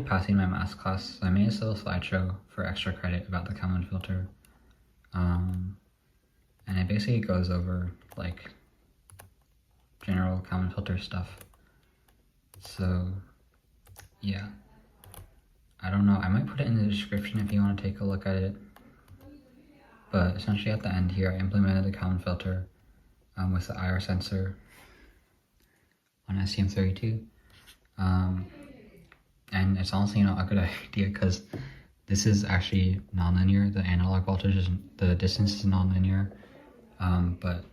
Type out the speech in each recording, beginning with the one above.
actually passing my math class, so I made this little slideshow for extra credit about the Kalman filter. And it basically goes over like general Kalman filter stuff. So yeah, I don't know, I might put it in the description if you want to take a look at it. But essentially at the end here, I implemented the Kalman filter with the IR sensor on STM32. And it's honestly not a good idea because this is actually nonlinear. The analog voltage is, the distance is nonlinear. But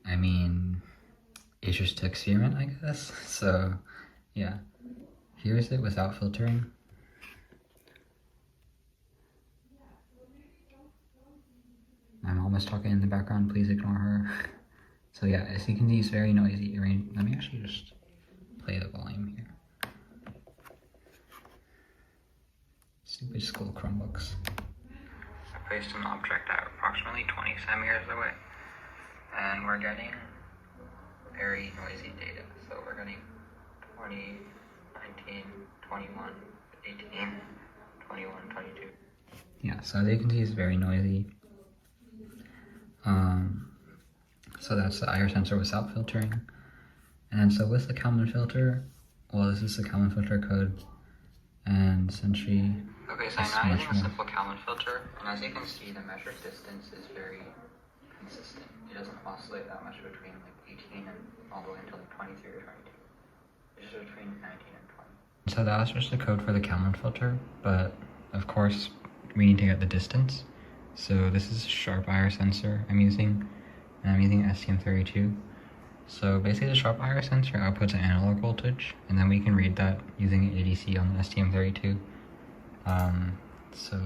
I mean, it's just to experiment, I guess. So yeah, here's it without filtering. My mom is talking in the background, please ignore her. So yeah, as you can see, it's very noisy. Let me actually just play the volume here. Stupid school Chromebooks. I placed an object at approximately 20 centimeters away, and we're getting very noisy data. So we're getting 20, 19, 21, 18, 21, 22. Yeah, so as you can see, it's very noisy. So that's the IR sensor without filtering. And then so with the Kalman filter, well, this is the Kalman filter code, and essentially, okay, so I'm now using a simple Kalman filter, and as you can see, the measured distance is very consistent. It doesn't oscillate that much between like 18 and all the way until like 23 or 22. It's just between 19 and 20. So that was just the code for the Kalman filter, but of course, we need to get the distance. So this is a sharp IR sensor I'm using, and I'm using STM32. So basically the sharp IR sensor outputs an analog voltage, and then we can read that using an ADC on the STM32. So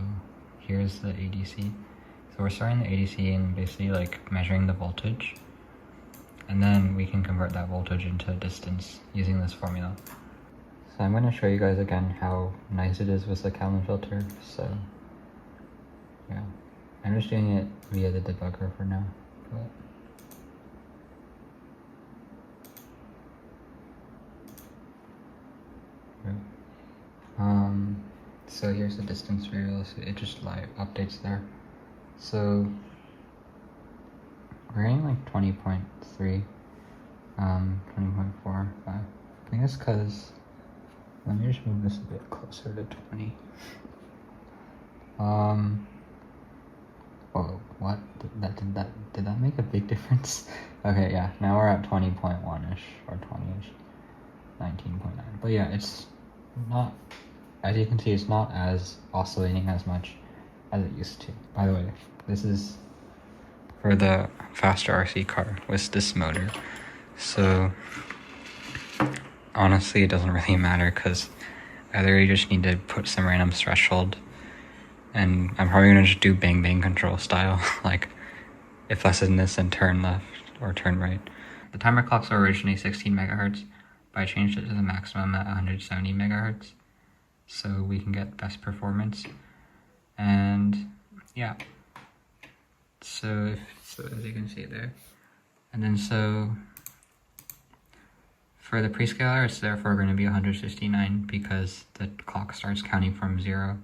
here's the ADC. So we're starting the ADC and basically like measuring the voltage, and then we can convert that voltage into distance using this formula. So I'm going to show you guys again how nice it is with the Kalman filter. So yeah, I'm just doing it via the debugger for now. But so here's the distance variable, so it just live updates there. So we're getting like 20.3, 20.45. I think it's because, let me just move this a bit closer to 20. Whoa, what? Did that make a big difference? Okay, yeah, now we're at 20.1-ish, or 20-ish, 19.9. But yeah, it's not, as you can see, it's not as oscillating as much as it used to. By the way, this is for the faster RC car with this motor. So honestly, it doesn't really matter because either you just need to put some random threshold, and I'm probably gonna just do bang bang control style, like if less than this, then turn left or turn right. The timer clocks are originally 16 megahertz, but I changed it to the maximum at 170 megahertz, so we can get best performance. And yeah, so as you can see there, and then so for the prescaler, it's therefore going to be 159 because the clock starts counting from 0,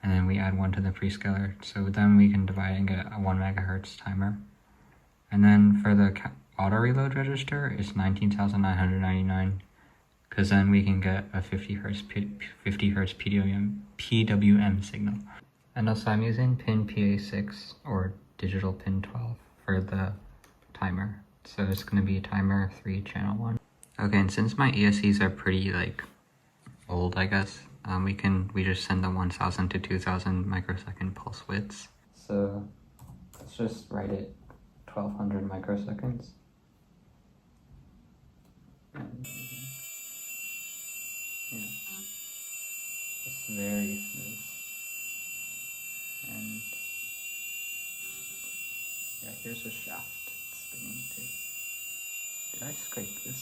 and then we add 1 to the prescaler. So then we can divide and get a 1 megahertz timer. And then for the auto reload register, it's 19,999 because then we can get a 50 hertz PWM signal. And also I'm using pin PA6 or digital pin 12 for the timer. So it's going to be timer 3 channel 1. Okay, and since my ESCs are pretty like old, I guess, we just send the 1000 to 2000 microsecond pulse widths. So let's just write it 1200 microseconds. And, yeah, it's very smooth. And yeah, here's the shaft spinning too. Did I scrape this?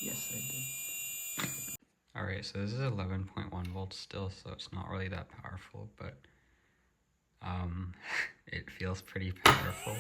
Yes, I did. Alright, so this is 11.1 volts still, so it's not really that powerful, but it feels pretty powerful.